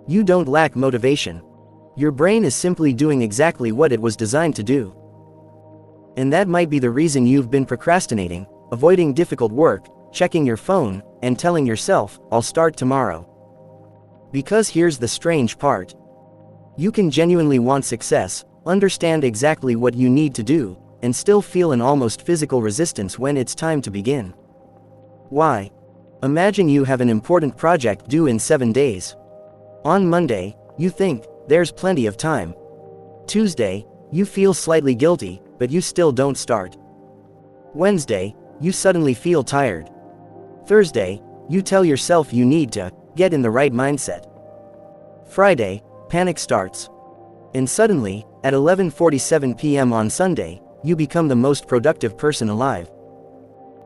You don't lack motivation. Your brain is simply doing exactly what it was designed to do. And that might be the reason you've been procrastinating, avoiding difficult work, checking your phone, and telling yourself, "I'll start tomorrow." Because here's the strange part. You can genuinely want success, understand exactly what you need to do, and still feel an almost physical resistance when it's time to begin. Why? Imagine you have an important project due in 7 days. On Monday, you think, there's plenty of time. Tuesday, you feel slightly guilty, but you still don't start. Wednesday, you suddenly feel tired. Thursday, you tell yourself you need to get in the right mindset. Friday, panic starts. And suddenly, at 11:47 p.m. on Sunday, you become the most productive person alive.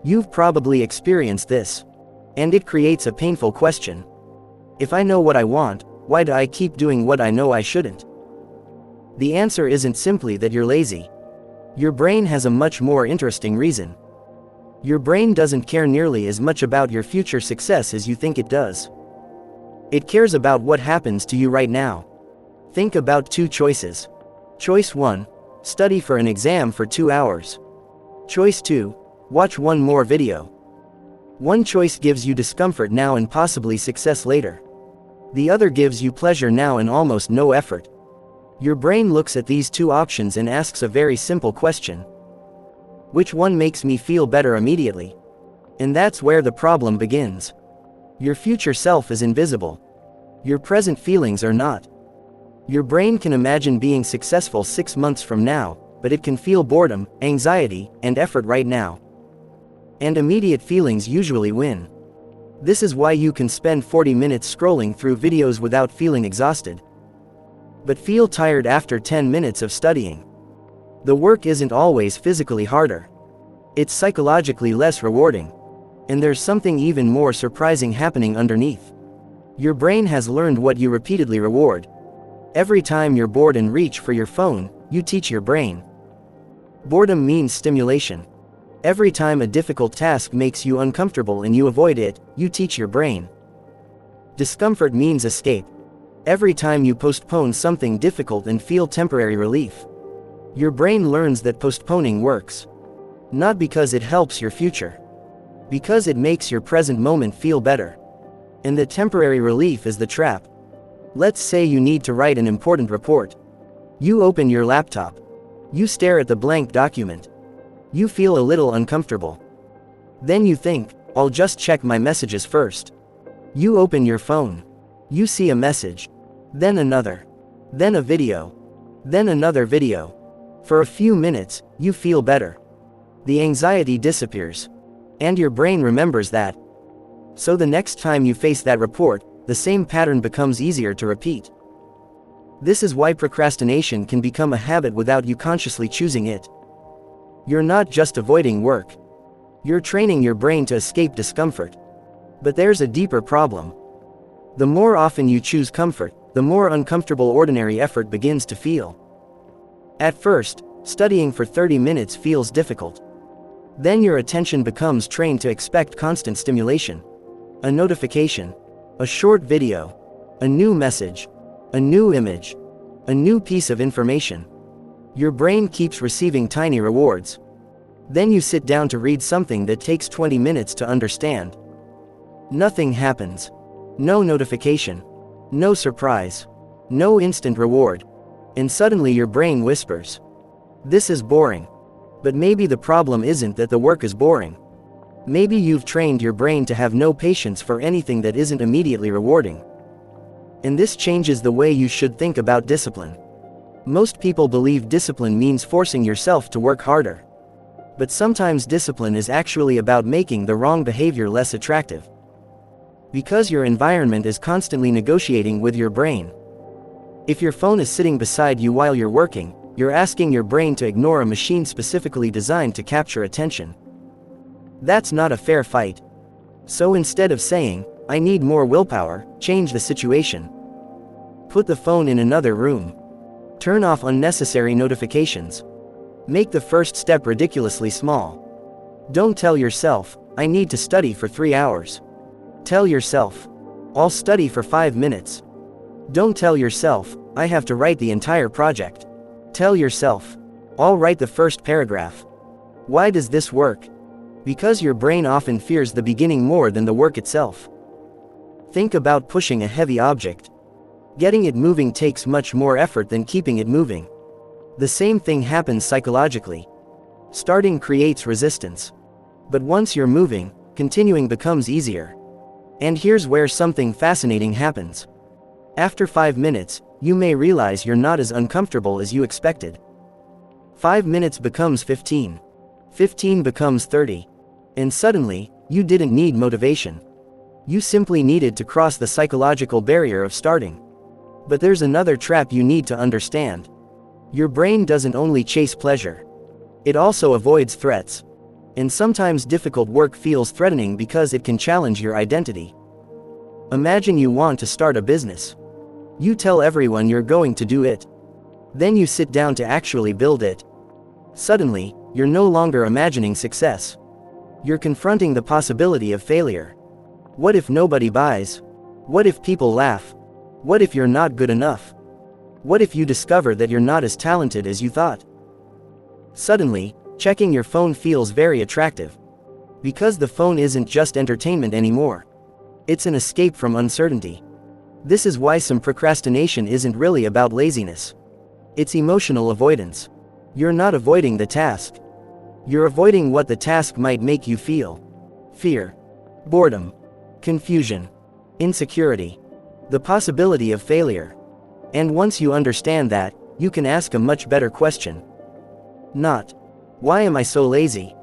You've probably experienced this. And it creates a painful question. If I know what I want, why do I keep doing what I know I shouldn't? The answer isn't simply that you're lazy. Your brain has a much more interesting reason. Your brain doesn't care nearly as much about your future success as you think it does. It cares about what happens to you right now. Think about two choices. Choice 1, study for an exam for 2 hours. Choice 2, watch one more video. One choice gives you discomfort now and possibly success later. The other gives you pleasure now and almost no effort. Your brain looks at these two options and asks a very simple question. Which one makes me feel better immediately? And that's where the problem begins. Your future self is invisible. Your present feelings are not. Your brain can imagine being successful 6 months from now, but it can feel boredom, anxiety, and effort right now. And immediate feelings usually win. This is why you can spend 40 minutes scrolling through videos without feeling exhausted, but feel tired after 10 minutes of studying. The work isn't always physically harder. It's psychologically less rewarding. And there's something even more surprising happening underneath. Your brain has learned what you repeatedly reward. Every time you're bored and reach for your phone, you teach your brain. Boredom means stimulation. Every time a difficult task makes you uncomfortable and you avoid it, you teach your brain. Discomfort means escape. Every time you postpone something difficult and feel temporary relief, your brain learns that postponing works. Not because it helps your future, because it makes your present moment feel better. And the temporary relief is the trap. Let's say you need to write an important report. You open your laptop. You stare at the blank document. You feel a little uncomfortable. Then you think, I'll just check my messages first. You open your phone. You see a message. Then another. Then a video. Then another video. For a few minutes, you feel better. The anxiety disappears. And your brain remembers that. So the next time you face that report, the same pattern becomes easier to repeat. This is why procrastination can become a habit without you consciously choosing it. You're not just avoiding work. You're training your brain to escape discomfort. But there's a deeper problem. The more often you choose comfort, the more uncomfortable ordinary effort begins to feel. At first, studying for 30 minutes feels difficult. Then your attention becomes trained to expect constant stimulation. A notification, a short video, a new message, a new image, a new piece of information. Your brain keeps receiving tiny rewards. Then you sit down to read something that takes 20 minutes to understand. Nothing happens. No notification. No surprise. No instant reward. And suddenly your brain whispers, "This is boring." But maybe the problem isn't that the work is boring. Maybe you've trained your brain to have no patience for anything that isn't immediately rewarding. And this changes the way you should think about discipline. Most people believe discipline means forcing yourself to work harder. But sometimes discipline is actually about making the wrong behavior less attractive. Because your environment is constantly negotiating with your brain. If your phone is sitting beside you while you're working, you're asking your brain to ignore a machine specifically designed to capture attention. That's not a fair fight. So instead of saying, "I need more willpower," change the situation. Put the phone in another room. Turn off unnecessary notifications. Make the first step ridiculously small. Don't tell yourself, "I need to study for 3 hours." Tell yourself, "I'll study for 5 minutes." Don't tell yourself, I have to write the entire project. Tell yourself, I'll write the first paragraph. Why does this work? Because your brain often fears the beginning more than the work itself. Think about pushing a heavy object. Getting it moving takes much more effort than keeping it moving. The same thing happens psychologically. Starting creates resistance. But once you're moving, continuing becomes easier. And here's where something fascinating happens. After 5 minutes, you may realize you're not as uncomfortable as you expected. 5 minutes becomes 15. 15 becomes 30. And suddenly, you didn't need motivation. You simply needed to cross the psychological barrier of starting. But there's another trap you need to understand. Your brain doesn't only chase pleasure. It also avoids threats. And sometimes difficult work feels threatening because it can challenge your identity. Imagine you want to start a business. You tell everyone you're going to do it. Then you sit down to actually build it. Suddenly, you're no longer imagining success. You're confronting the possibility of failure. What if nobody buys? What if people laugh? What if you're not good enough? What if you discover that you're not as talented as you thought? Suddenly, checking your phone feels very attractive. Because the phone isn't just entertainment anymore. It's an escape from uncertainty. This is why some procrastination isn't really about laziness. It's emotional avoidance. You're not avoiding the task. You're avoiding what the task might make you feel. Fear, boredom, confusion, insecurity, the possibility of failure. And once you understand that, you can ask a much better question. Not, why am I so lazy?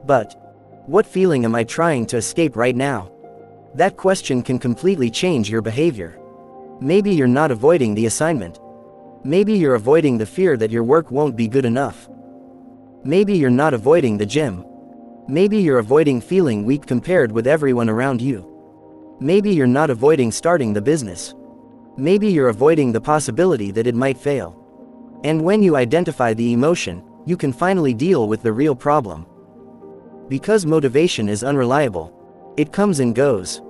But, what feeling am I trying to escape right now? That question can completely change your behavior. Maybe you're not avoiding the assignment. Maybe you're avoiding the fear that your work won't be good enough. Maybe you're not avoiding the gym. Maybe you're avoiding feeling weak compared with everyone around you. Maybe you're not avoiding starting the business. Maybe you're avoiding the possibility that it might fail. And when you identify the emotion, you can finally deal with the real problem. Because motivation is unreliable. It comes and goes.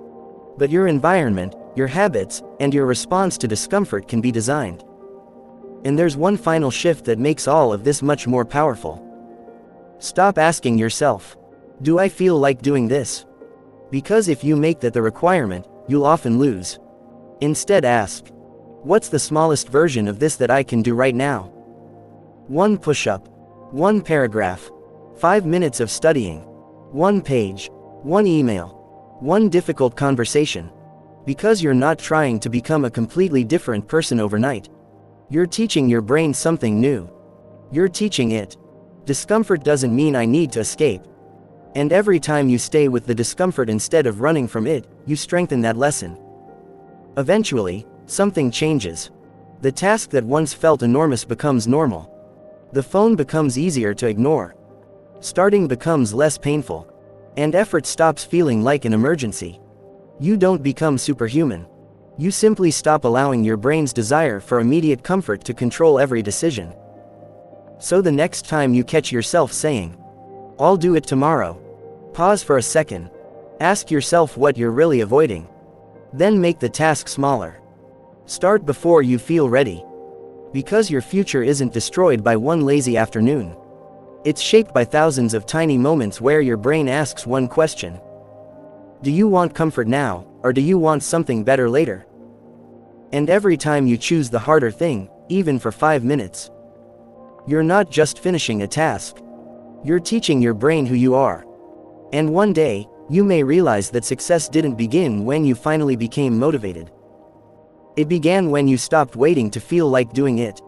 But your environment, your habits, and your response to discomfort can be designed. And there's one final shift that makes all of this much more powerful. Stop asking yourself, do I feel like doing this? Because if you make that the requirement, you'll often lose. Instead ask, what's the smallest version of this that I can do right now? 1 push-up, 1 paragraph, 5 minutes of studying, 1 page, 1 email, 1 difficult conversation. Because you're not trying to become a completely different person overnight. You're teaching your brain something new. You're teaching it. Discomfort doesn't mean I need to escape. And every time you stay with the discomfort instead of running from it, you strengthen that lesson. Eventually, something changes. The task that once felt enormous becomes normal. The phone becomes easier to ignore. Starting becomes less painful. And effort stops feeling like an emergency. You don't become superhuman. You simply stop allowing your brain's desire for immediate comfort to control every decision. So the next time you catch yourself saying, I'll do it tomorrow, pause for a second. Ask yourself what you're really avoiding. Then make the task smaller. Start before you feel ready. Because your future isn't destroyed by one lazy afternoon. It's shaped by thousands of tiny moments where your brain asks one question. Do you want comfort now, or do you want something better later? And every time you choose the harder thing, even for 5 minutes, you're not just finishing a task. You're teaching your brain who you are. And one day, you may realize that success didn't begin when you finally became motivated. It began when you stopped waiting to feel like doing it.